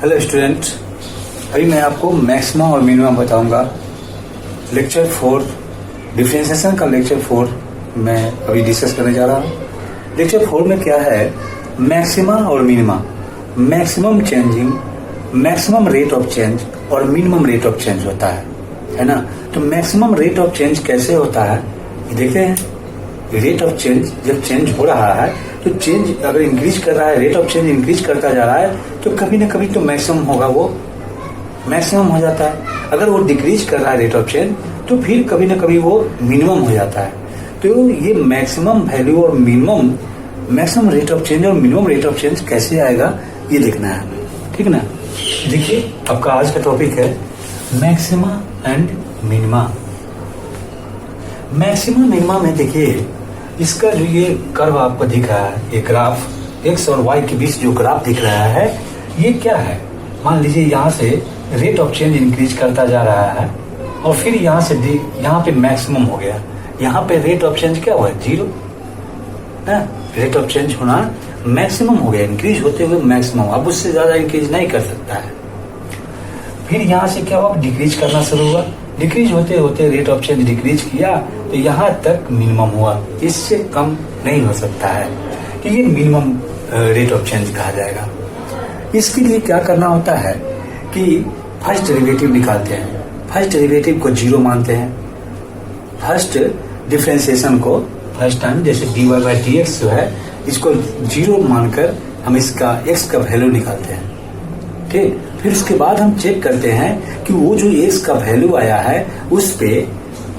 Hello student, अभी मैं आपको मैक्सिमम और मिनिमम बताऊंगा। लेक्चर 4 डिफरेंशिएशन का लेक्चर 4 मैं अभी डिस्कस करने जा रहा हूँ। लेक्चर 4 में क्या है, मैक्सिमा और minima, maximum changing, maximum rate of change और मिनिमम रेट ऑफ चेंज होता है ना। तो मैक्सिमम रेट ऑफ चेंज कैसे होता है देखते हैं। रेट ऑफ चेंज जब चेंज हो रहा है तो चेंज अगर इंक्रीज कर रहा है, रेट ऑफ चेंज इंक्रीज करता जा रहा है तो कभी ना कभी तो मैक्सिमम होगा, वो मैक्सिमम हो जाता है। अगर वो डिक्रीज कर रहा है रेट ऑफ चेंज तो फिर कभी ना कभी वो मिनिमम हो जाता है। तो ये मैक्सिमम वैल्यू और minimum, maximum rate of change और मिनिमम रेट ऑफ चेंज कैसे आएगा ये देखना है हमें, ठीक ना। देखिए आपका आज का टॉपिक है maxima and minima. Maxima minima में देखिए इसका जो ये कर्व आपको दिख रहा है, ये ग्राफ एक्स और वाई के बीच जो ग्राफ दिख रहा है ये क्या है। मान लीजिए यहाँ से रेट ऑफ चेंज इंक्रीज करता जा रहा है और फिर यहाँ से यहाँ पे मैक्सिमम हो गया। यहाँ पे रेट ऑफ चेंज क्या हुआ, 0 है। रेट ऑफ चेंज होना मैक्सिमम हो गया, इंक्रीज होते हुए मैक्सिमम, अब उससे ज्यादा इंक्रीज नहीं कर सकता है। फिर यहाँ से क्या हुआ, डिक्रीज करना शुरू हुआ, डिक्रीज होते होते रेट ऑफ चेंज डिक्रीज किया तो यहाँ तक मिनिमम हुआ, इससे कम नहीं हो सकता है। तो ये मिनिमम रेट ऑफ चेंज कहा जाएगा। इसके लिए क्या करना होता है कि फर्स्ट डेरिवेटिव निकालते हैं, फर्स्ट डेरिवेटिव को 0 मानते हैं, फर्स्ट डिफरेंशिएशन को फर्स्ट टाइम जैसे dy बाई dx जो है इसको 0 मानकर हम इसका x का वैल्यू निकालते हैं, ठीक। फिर उसके बाद हम चेक करते हैं कि वो जो x का वैल्यू आया है उस पे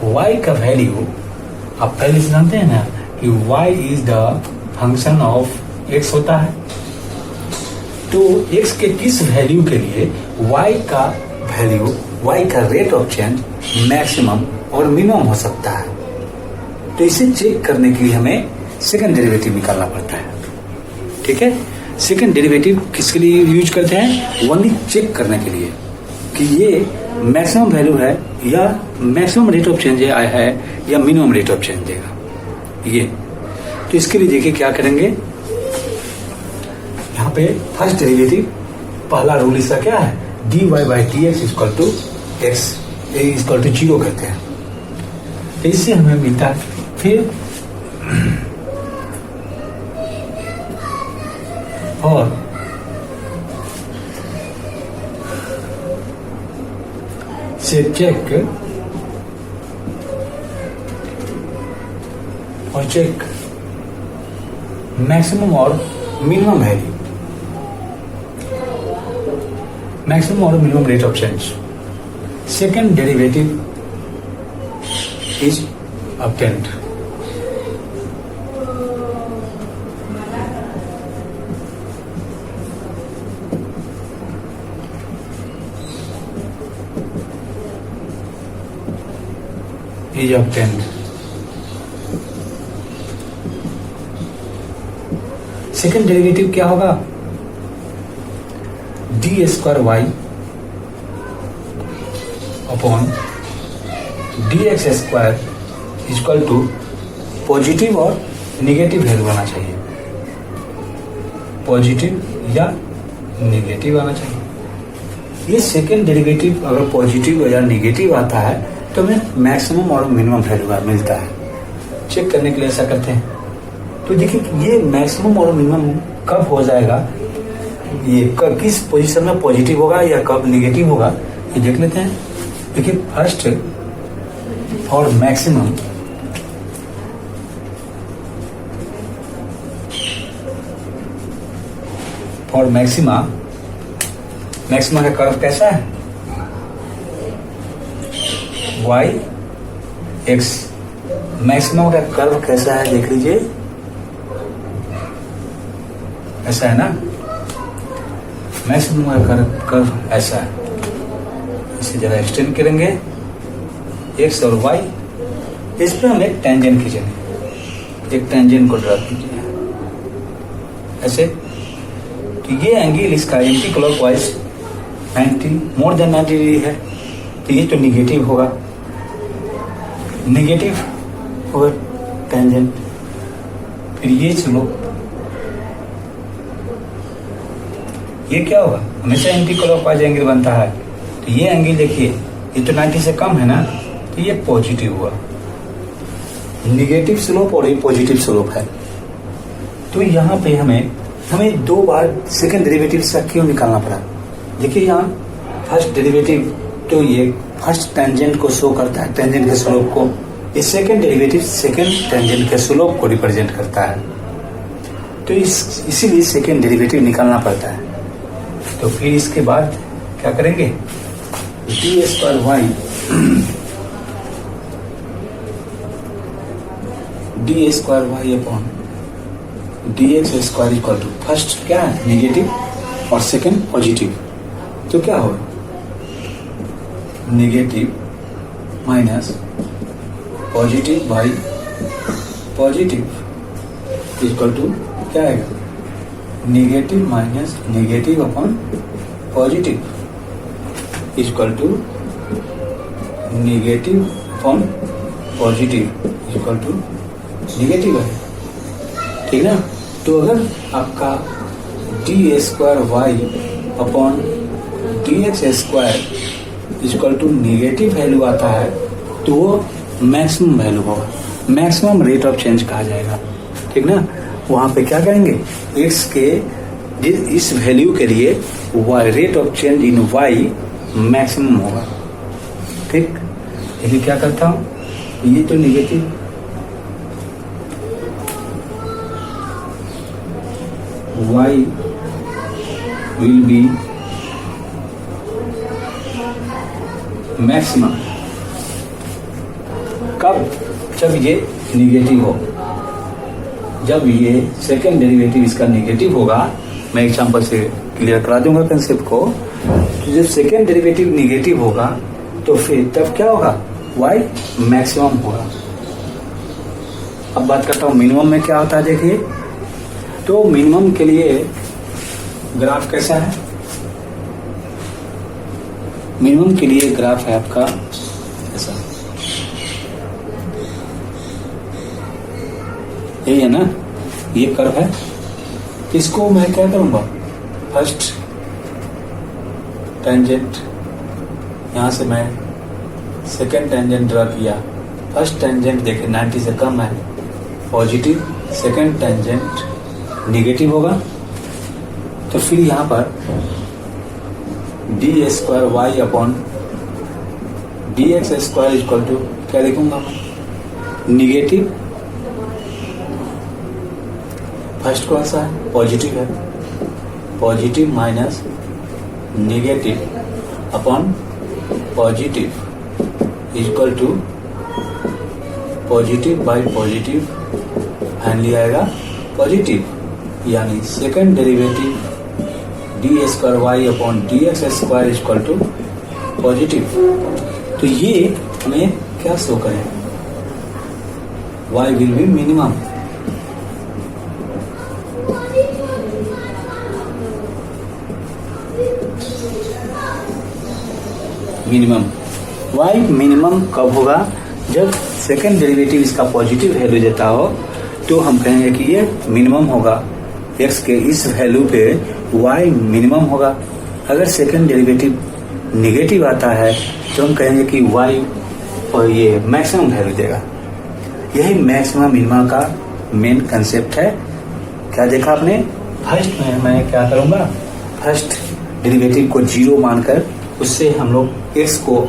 y का वैल्यू, आप पहले से जानते हैं ना कि y is the function of x होता है। तो x के किस वैल्यू के लिए y का वैल्यू, y का रेट ऑफ चेंज मैक्सिमम और मिनिमम हो सकता है। तो इसे चेक करने के लिए हमें सेकंड डेरिवेटिव निकालना पड़ता है, ठीक है। सेकंड डेरिवेटिव किसके लिए यूज करते हैं, ओनली चेक करने के लिए कि ये मैक्सिमम वैल्यू है या मैक्सिमम रेट ऑफ चेंज है या मिनिमम रेट ऑफ चेंज देगा ये। तो इसके लिए देखिए क्या करेंगे, यहाँ पे फर्स्ट डेरिवेटिव पहला रूल इसका क्या है, dy by dx equal to x equal to 0 करते हैं। तो इससे हमें मिलता है फिर और से चेक मैक्सिमम और मिनिमम वैल्यू, मैक्सिमम और minimum rate of change. Second derivative is obtained। is obtained। Second derivative क्या होगा, d square y upon d x square equal to positive और निगेटिव वैल्यू आना चाहिए, पॉजिटिव या निगेटिव आना चाहिए। ये सेकेंड डेरिवेटिव अगर पॉजिटिव या निगेटिव आता है तो हमें मैक्सिमम और मिनिमम वैल्यू मिलता है। चेक करने के लिए ऐसा करते हैं। तो देखिए ये मैक्सिमम और मिनिमम कब हो जाएगा, ये किस पोजीशन में पॉजिटिव होगा या कब निगेटिव होगा ये देख लेते हैं। देखिए first for maximum, for maxima, maxima का कर्व कैसा है, y x, मैक्सिमम का कर्व कैसा है देख लीजिए, ऐसा है ना, मैक्सिमम का कर्व ऐसा है। इसे जरा एक्सटेंड करेंगे x और y, इस पर हम एक टेंजेंट खींचेंगे, एक टेंजेंट को ड्रा कीजिए ऐसे। तो ये एंगल इसका anti clockwise 90 more than 90 degree है, तो ये तो निगेटिव होगा, नेगेटिव होगा टेंजेंट। फिर ये चलो ये क्या होगा, हमेशा एंटी क्लॉकवाइज एंगल बनता है। तो ये एंगल देखिए, ये तो 90 से कम है ना, तो ये पॉजिटिव हुआ, निगेटिव स्लोप और ये पॉजिटिव स्लोप है। तो यहाँ पे हमें 2 बार सेकेंड डेरिवेटिव से क्यों निकालना पड़ा। देखिए यहाँ फर्स्ट डेरिवेटिव तो ये फर्स्ट टेंजेंट को शो करता है, टेंजेंट के स्लोप को। ये सेकेंड डेरिवेटिव सेकेंड टेंजेंट के स्लोप को रिप्रेजेंट करता है। तो इसीलिए सेकेंड डेरिवेटिव निकालना पड़ता है। तो फिर इसके बाद क्या करेंगे, d square y d square y upon d x square equal to, first क्या है निगेटिव और सेकेंड पॉजिटिव। तो क्या होगा, negative minus positive by positive equal to क्या आएगा, negative minus negative upon positive equal to negative upon positive equal to negative है, ठीक ना। तो अगर आपका d square y upon d x square equal to negative value आता है तो वो मैक्सिमम वैल्यू होगा, मैक्सिमम रेट ऑफ चेंज कहा जाएगा, ठीक ना। वहां पे क्या करेंगे, एक्स के इस वैल्यू के लिए y rate of change in y maximum होगा, ठीक। लेकिन क्या करता हूं, ये तो negative, y will be maximum कब, जब ये निगेटिव हो, जब ये सेकेंड डेरिवेटिव इसका निगेटिव होगा। मैं एग्जांपल से क्लियर करा दूंगा कंसेप्ट को। तो जब सेकेंड डेरिवेटिव निगेटिव होगा तो फिर तब क्या होगा, y मैक्सिमम होगा। अब बात करता हूं मिनिमम में क्या होता है, देखिए। तो मिनिमम के लिए ग्राफ कैसा है, मिनिमम के लिए ग्राफ है आपका ऐसा, यही है ना, ये कर्व है। इसको मैं क्या करूंगा, फर्स्ट टेंजेंट, यहां से मैं सेकेंड टेंजेंट ड्रा किया। फर्स्ट टेंजेंट देखिए 90 से कम है, पॉजिटिव, सेकेंड टेंजेंट निगेटिव होगा। तो फिर यहां पर d square y upon d x square equal to क्या लिखूंगा, निगेटिव, फर्स्ट कौन सा है, पॉजिटिव है, positive minus negative upon positive equal to positive by positive, finally आएगा पॉजिटिव। यानी second derivative d square y upon d x square equal to positive. तो ये हमें क्या शो करें, y will be minimum, minimum y minimum कब होगा, जब सेकेंड डेरिवेटिव इसका पॉजिटिव वैल्यू देता हो तो हम कहेंगे कि ये मिनिमम होगा, x के इस वैल्यू पे y मिनिमम होगा। अगर सेकेंड डेरिवेटिव निगेटिव आता है तो हम कहेंगे कि y और ये मैक्सिमम वैल्यू देगा। यही मैक्सिमम मिनिमम का मेन कंसेप्ट है। क्या देखा आपने, फर्स्ट में मैं क्या करूंगा, फर्स्ट डेरिवेटिव को 0 मानकर उससे हम लोग x को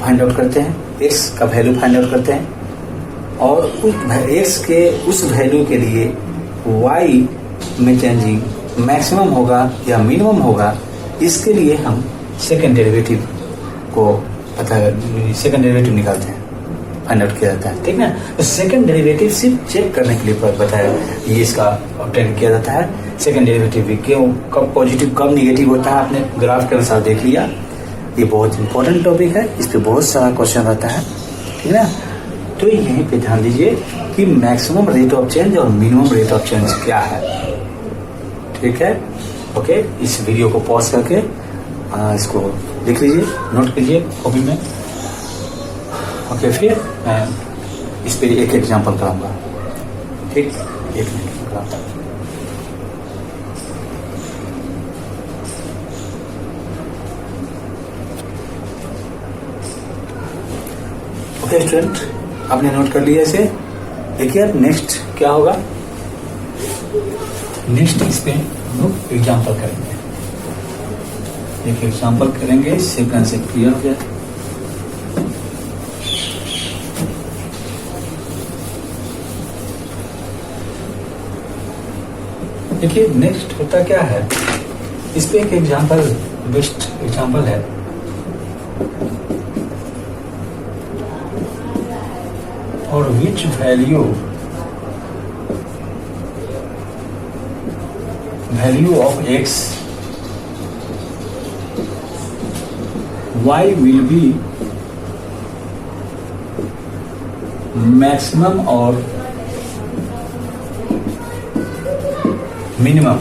फाइंड आउट करते हैं, x का वैल्यू फाइंड आउट करते हैं और उस x के उस वैल्यू के लिए y में चेंजिंग मैक्सिमम होगा या मिनिमम होगा, इसके लिए हम सेकेंड डेरिवेटिव को सेकेंड डेरिवेटिव निकालते हैं, फाइंड आउट किया जाता है, ठीक ना। तो सेकेंड डेरिवेटिव सिर्फ चेक करने के लिए बताया, ये इसका ऑब्टेन किया जाता है। सेकेंड डेरिवेटिव क्यों, कब पॉजिटिव कब निगेटिव होता है, आपने ग्राफ के अनुसार देख लिया। ये बहुत इंपॉर्टेंट टॉपिक है, इस पे बहुत सारा क्वेश्चन रहता है, ठीक है ना। तो यहीं पे ध्यान दीजिए कि मैक्सिमम रेट ऑफ चेंज और मिनिमम रेट ऑफ चेंज क्या है, ठीक है। ओके, इस वीडियो को पॉज करके इसको लिख लीजिए, नोट कीजिए कॉपी में। ओके, फिर मैं इस पे एक एग्जांपल कराऊंगा, ठीक, एक मिनट कराऊंगा। नमस्ते स्टूडेंट, आपने नोट कर लिया इसे। देखिए नेक्स्ट क्या होगा, नेक्स्ट इस पे हम लोग एग्जाम्पल करेंगे। एक एग्जाम्पल करेंगे, इससे कंसेप्ट क्लियर हो जाए। देखिए नेक्स्ट होता क्या है, इस पे एक एग्जाम्पल, बेस्ट एग्जाम्पल है। और which value of x y will be maximum or minimum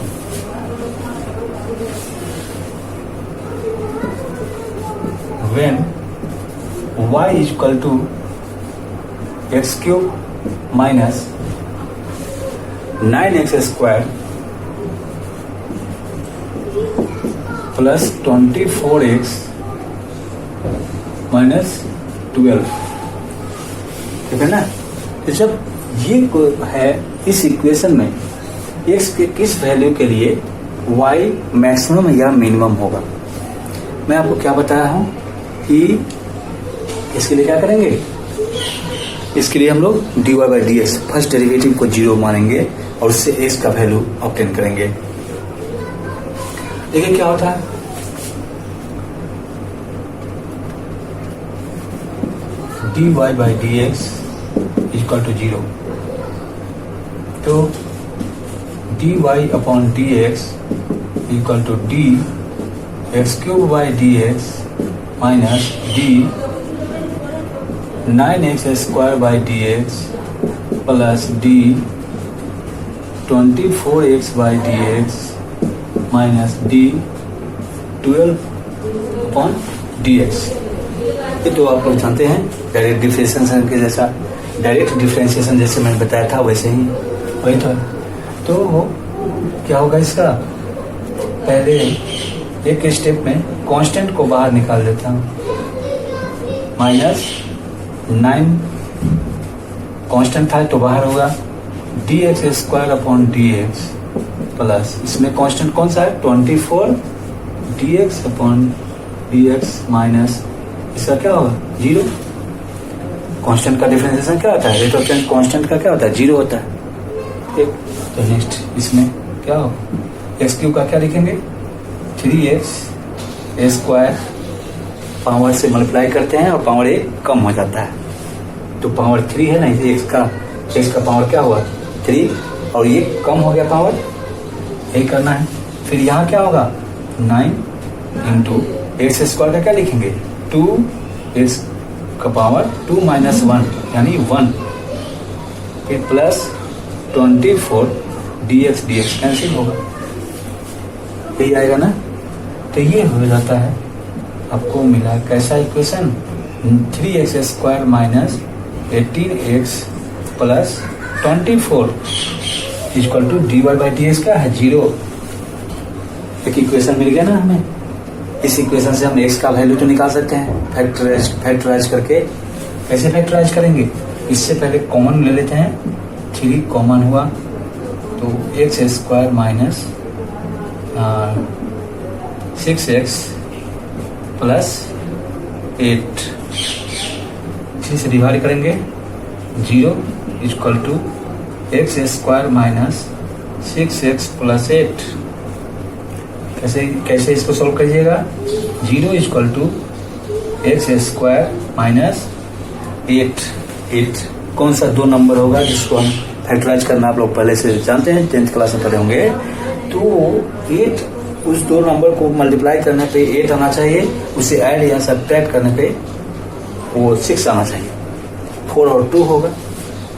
when y is equal to x cube minus 9x square plus 24x minus 12, ठीक है ना। तो जब ये है इस इक्वेशन में x के किस वैल्यू के लिए y मैक्सिमम या मिनिमम होगा, मैं आपको क्या बताया हूं कि इसके लिए क्या करेंगे, इसके लिए हम लोग dy by dx first derivative को 0 मानेंगे और उससे x का वैल्यू ऑब्टेन करेंगे। देखिए क्या होता है, dy by dx equal to 0, तो dy upon dx equal to d x cube by dx minus d 9x square by dx plus d 24x by dx minus d 12 upon dx। ये तो आप लोग जानते हैं डायरेक्ट डिफरेंशिएशन के जैसा, direct differentiation जैसे मैंने बताया था वैसे ही वही था। तो क्या होगा इसका, पहले एक स्टेप में कांस्टेंट को बाहर निकाल देता हूँ, माइनस 9 कांस्टेंट था तो बाहर होगा dx square upon dx plus इसमें कांस्टेंट कौन सा है 24 dx अपॉन dx माइनस इसका क्या होगा 0। कांस्टेंट का डिफरेंशिएशन क्या होता है, रेट ऑफ चेंज कांस्टेंट का क्या होता है 0 होता है, ठीक। तो नेक्स्ट इसमें क्या होगा, एक्स क्यूब का क्या लिखेंगे 3x स्क्वायर, पावर से मल्टीप्लाई करते हैं और पावर 1 कम हो जाता है, तो पावर 3 है ना, इसे x का पावर क्या हुआ 3 और ये कम हो गया पावर, यही करना है। फिर यहाँ क्या होगा 9 इंटू एक्स स्क्वायर का क्या लिखेंगे 2x का पावर 2 माइनस 1 यानी 1, फिर प्लस 24 dx कैंसिल होगा, यही आएगा ना। तो ये हो जाता है, आपको मिला कैसा equation 3x square minus 18x plus 24 equal to dy by dx क्या है 0। एक इक्वेशन मिल गया ना हमें, इस इक्वेशन से हम x का वैल्यू तो निकाल सकते हैं फैक्टराइज करके। कैसे फैक्टराइज करेंगे, इससे पहले कॉमन ले लेते हैं, 3 कॉमन हुआ तो x square minus 6x plus 8 से डिवाइड करेंगे 0 equal to x square minus 6x plus 8। कैसे इसको सोल्व करिएगा, 0 equal to x square minus 8 कौन सा 2 नंबर होगा जिसको हम फैक्टराइज करना आप लोग पहले से जानते हैं, 10th क्लास में पढ़े होंगे। तो 8 उस 2 नंबर को मल्टीप्लाई करने पे 8 आना चाहिए, उसे ऐड या सब्ट्रैक्ट करने पे वो 6 आना चाहिए, 4 और 2 होगा।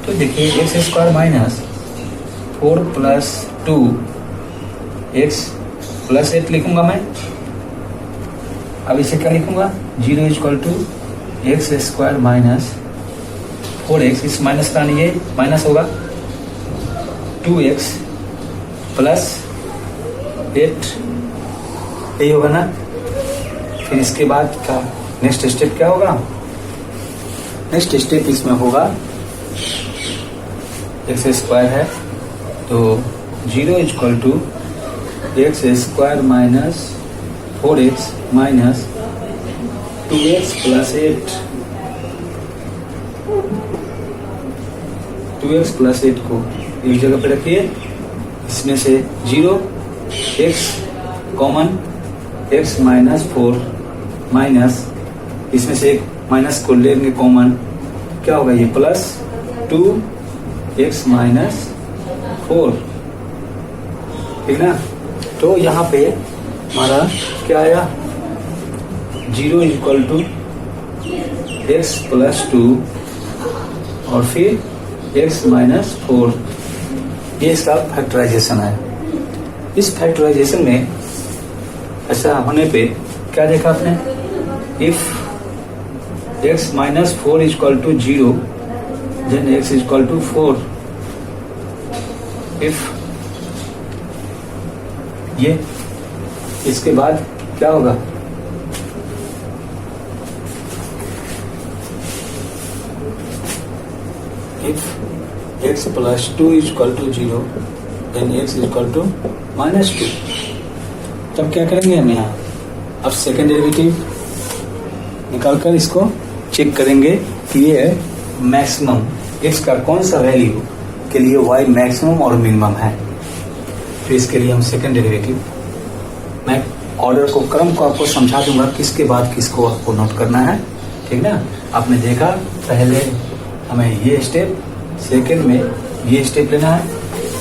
तो देखिए x square minus 4 plus 2 x plus 8 लिखूंगा मैं। अब इसे क्या लिखूंगा 0 equal to x square minus 4x, इस माइनस का ये माइनस होगा 2x प्लस 8, यही होगा ना। फिर इसके बाद का नेक्स्ट स्टेप क्या होगा, नेक्स्ट स्टेप इसमें होगा एक्स स्क्वायर है तो 0 equal to x square minus 4x minus 2x plus 8 2x plus 8 को एक जगह पे रखिए। इसमें से 0 x common x minus 4 minus इसमें से एक माइनस को लेंगे कॉमन, क्या होगा ये प्लस 2x माइनस 4, ठीक ना। तो यहाँ पे हमारा क्या आया 0 इक्वल टू एक्स प्लस 2 और फिर x माइनस 4, ये इसका फैक्टराइजेशन है। इस फैक्टराइजेशन में ऐसा होने पे क्या देखा आपने, if x minus 4 equal to 0 then x equal to 4, if ये इसके बाद क्या होगा if x plus 2 equal to 0 then x equal to minus 2। तब क्या करेंगे हम यहाँ, अब सेकेंड डेरिवेटिव निकालकर इसको चेक करेंगे कि ये मैक्सिमम x का कौन सा वैल्यू के लिए y मैक्सिमम और मिनिमम है। तो इसके लिए हम सेकेंड डेरिवेटिव, मैं ऑर्डर को क्रम को आपको समझा दूंगा किसके बाद किसको आपको नोट करना है, ठीक ना। आपने देखा पहले हमें ये स्टेप, सेकेंड में ये स्टेप लेना है,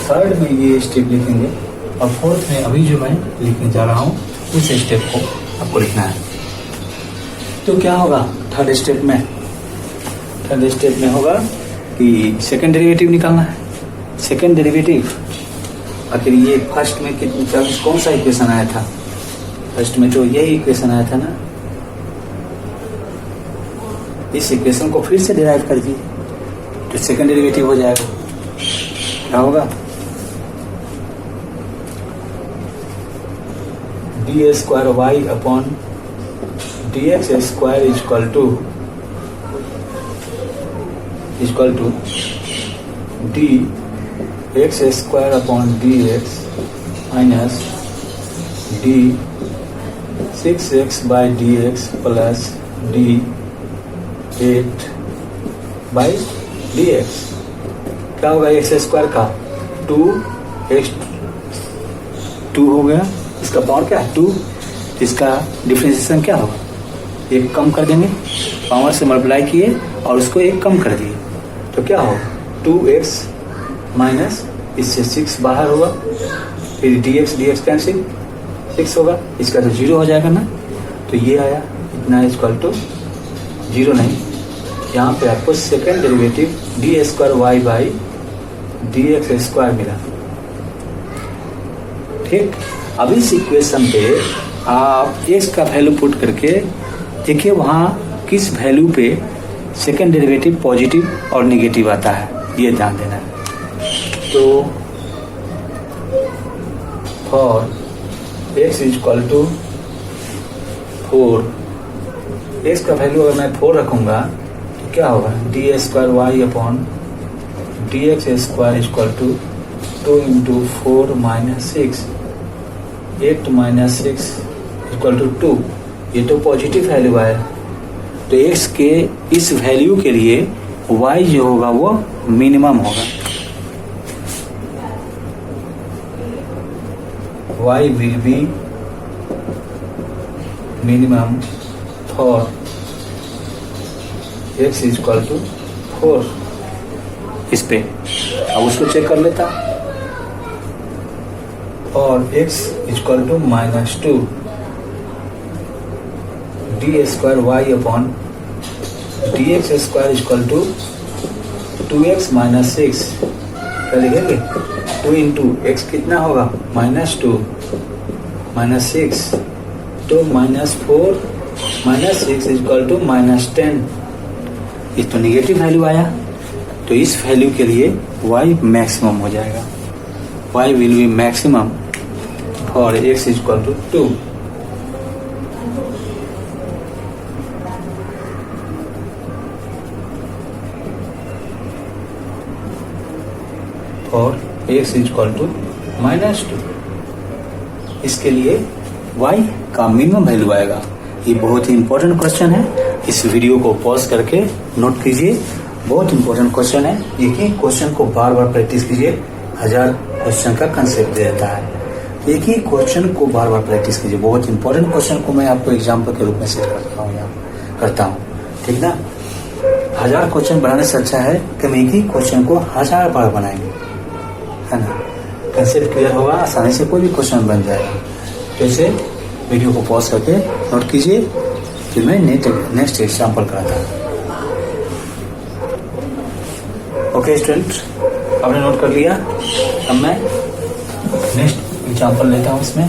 थर्ड में ये स्टेप लिखेंगे और फोर्थ में अभी जो मैं लिखने जा रहा हूँ उस स्टेप को आपको लिखना है। तो क्या होगा थर्ड स्टेप में, थर्ड स्टेप में होगा कि सेकेंड डेरिवेटिव निकालना है। सेकेंड डेरिवेटिव आखिर ये फर्स्ट में कौन सा इक्वेशन आया था, फर्स्ट में तो यही इक्वेशन आया था ना, इस इक्वेशन को फिर से डिराइव कर दिए तो सेकेंड डेरिवेटिव हो जाएगा। क्या होगा d square y upon d x square equal to d x square upon d x minus d 6x by d x plus d 8 by d x. क्या होगा एक्स स्क्वायर का 2x 2 हो गया, इसका पावर क्या है 2, इसका डिफरेंशिएशन क्या होगा, एक कम कर देंगे, पावर से मल्टीप्लाई किए और उसको एक कम कर दिए तो क्या होगा 2x माइनस इससे 6 बाहर होगा, फिर dx कैंसिल 6 होगा, इसका तो 0 हो जाएगा ना। तो ये आया इतना इक्वल टू 0 नहीं, यहाँ पे आपको second derivative d square y by d x square मिला, ठीक। अब इस इक्वेशन पे आप x का वैल्यू पुट करके देखिए वहाँ किस वैल्यू पे सेकेंड डेरिवेटिव पॉजिटिव और निगेटिव आता है, ये ध्यान देना है। तो for x equal to 4, x का वैल्यू अगर मैं 4 रखूंगा तो क्या होगा d square y upon d x square equal to 2 into 4 minus 6, 8 minus 6 equal to 2, ये तो पॉजिटिव वैल्यू आया। तो x के इस वैल्यू के लिए y जो होगा वो मिनिमम होगा, y will be minimum for x equal to 4। इस पे अब उसको चेक कर लेता, और x equal to -2 d square y upon d x square equal to 2x minus 6, क्या लिखेंगे 2 इंटू एक्स कितना होगा -2 माइनस 6, तो -4 माइनस 6 इक्वल टू -10, ये तो निगेटिव वैल्यू आया। तो इस वैल्यू के लिए y मैक्सिमम हो जाएगा, y will be maximum for x equal to 2। और x इक्वल टू -2। इसके लिए y का मिनिमम वैल्यू आएगा। ये बहुत ही इंपॉर्टेंट क्वेश्चन है, इस वीडियो को पॉज करके नोट कीजिए। बहुत इंपॉर्टेंट क्वेश्चन है, एक ही क्वेश्चन को बार बार प्रैक्टिस कीजिए, 1000 क्वेश्चन का कंसेप्ट देता है। एक ही क्वेश्चन को बार बार प्रैक्टिस कीजिए। बहुत इंपॉर्टेंट क्वेश्चन को मैं आपको एग्जाम्पल के रूप में सेट करता हूँ, ठीक ना। 1000 क्वेश्चन बनाने से अच्छा है कि हम एक ही क्वेश्चन को 1000 बार बनाएंगे, है ना। कंसेप्ट क्लियर होगा, आसानी से कोई भी क्वेश्चन बन जाएगा। तो इसे वीडियो को पॉज करके नोट कीजिए, फिर मैं नेक्स्ट एग्जाम्पल कराता हूँ। ओके स्टूडेंट, आपने नोट कर लिया। अब मैं नेक्स्ट एग्जाम्पल लेता हूँ इसमें।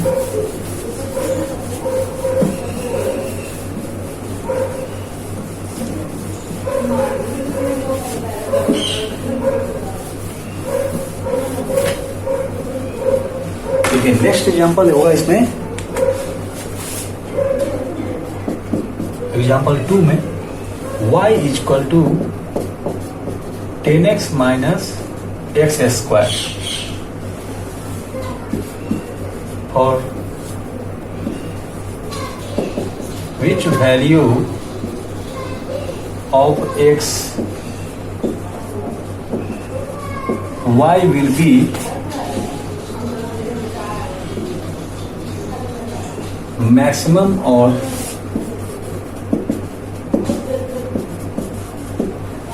देखिए नेक्स्ट एग्जाम्पल होगा इसमें, एग्जाम्पल 2 में y equal to 10x minus x square और which value of x y will be maximum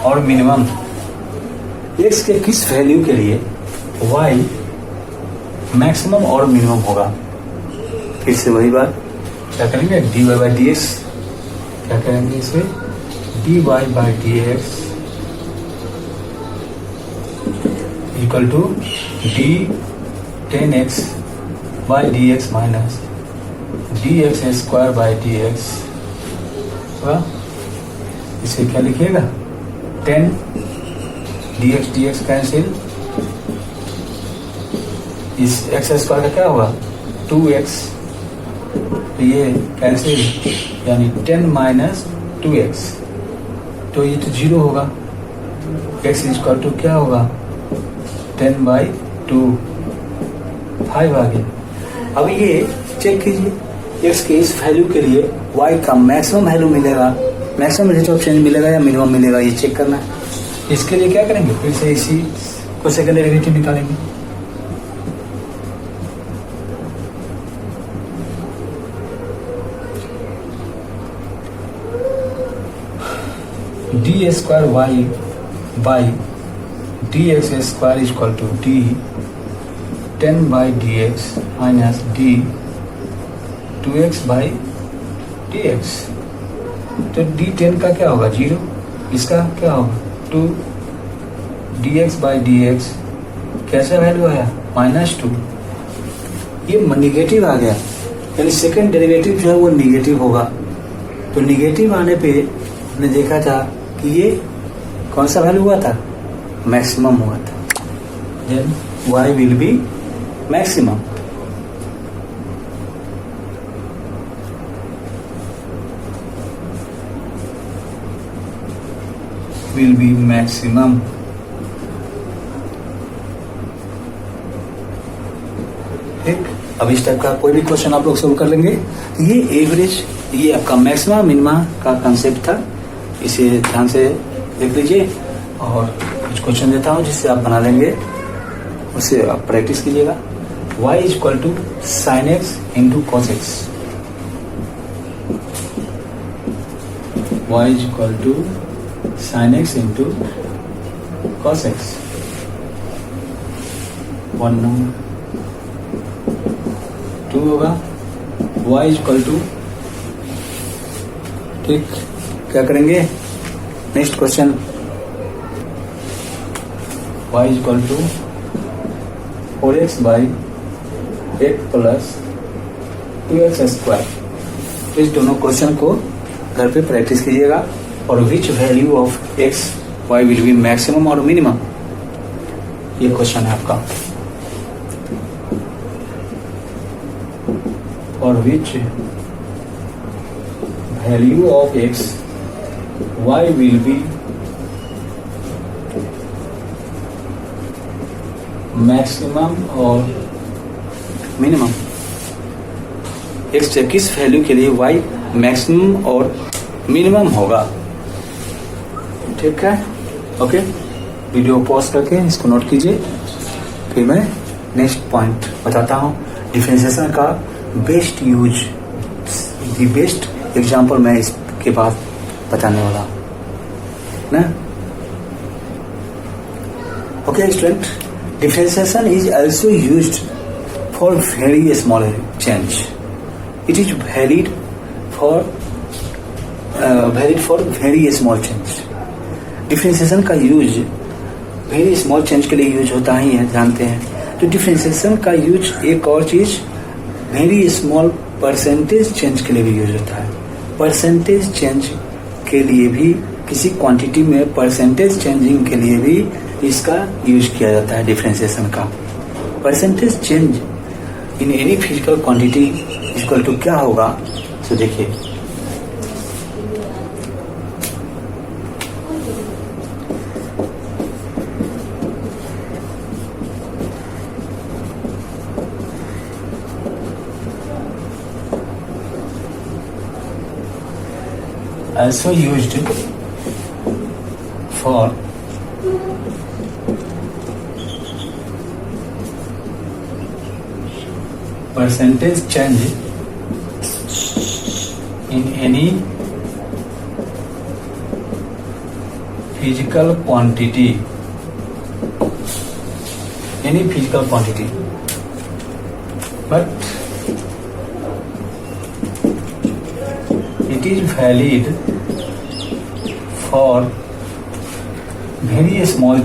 और मिनिमम। x के किस वैल्यू के लिए y मैक्सिमम और मिनिमम होगा। फिर से वही बात, क्या करेंगे, dy बाई डी एक्स, क्या करेंगे इसे, dy by d x equal to d 10x by d x minus d x square by d x. इसे क्या लिखिएगा, 10 डी एक्स कैंसिल, इस एक्स स्क्वायर का क्या होगा 2x, ये कैंसिल यानी 10 माइनस 2x, तो ये तो 0 होगा। x इक्वल टू क्या होगा 10 बाई 2, 5 आ गया। अब ये चेक कीजिए, x के इस वैल्यू के लिए y का मैक्सिमम वैल्यू मिलेगा, मैक्सिमम रेट ऑफ चेंज मिलेगा या मिनिमम मिलेगा, ये चेक करना है। इसके लिए क्या करेंगे, फिर से इसी को सेकंड डेरिवेटिव निकालेंगे। D square y by d x square equal to d 10 by d x minus d 2x by d x. तो डी 10 का क्या होगा 0, इसका क्या होगा 2 d x by d x, कैसा वैल्यू आया -2, ये निगेटिव आ गया, यानी सेकंड डेरिवेटिव जो है वो निगेटिव होगा। तो निगेटिव आने पे हमने देखा था कि ये कौन सा वैल्यू हुआ था, मैक्सिमम हुआ था। Then y will be maximum. will be maximum। ठीक, अब इस टाइप का कोई भी क्वेश्चन आप लोग सोल्व कर लेंगे। ये एवरेज, ये आपका मैक्सिमा मिनिमा का कंसेप्ट था, इसे ध्यान से देख लीजिए। और कुछ क्वेश्चन देता हूं जिससे आप बना लेंगे, उसे आप प्रैक्टिस कीजिएगा। y इक्वल टू sine x into cos x, y equal to sin x into cos x, 1 नंबर 2 होगा। y इक्वल टू, ठीक, क्या करेंगे next question, y equal to 4x by 8 plus 2x square. इस दोनों क्वेश्चन को घर पे प्रैक्टिस कीजिएगा। और which value of x y will be maximum और मिनिमम, ये क्वेश्चन है आपका। और which value of x y will be maximum और मिनिमम, x किस वैल्यू के लिए y मैक्सिमम और मिनिमम होगा। ठीक है, ओके। वीडियो पॉज करके इसको नोट कीजिए, फिर मैं नेक्स्ट पॉइंट बताता हूँ। डिफरेंशिएशन का best use, the best example मैं इसके बाद बताने वाला हूँ ना। Okay student, differentiation is also used for very small change. It is varied for very small change. Differentiation का यूज वेरी स्मॉल चेंज के लिए यूज होता ही है, जानते हैं। तो डिफरेंशिएशन का यूज एक और चीज वेरी स्मॉल परसेंटेज चेंज के लिए भी यूज होता है। परसेंटेज चेंज के लिए भी, किसी क्वांटिटी में परसेंटेज चेंजिंग के लिए भी इसका यूज किया जाता है डिफरेंशिएशन का। Percentage change in any physical quantity equal to क्या होगा, तो देखिए also used for percentage change in any physical quantity, but it is valid for very small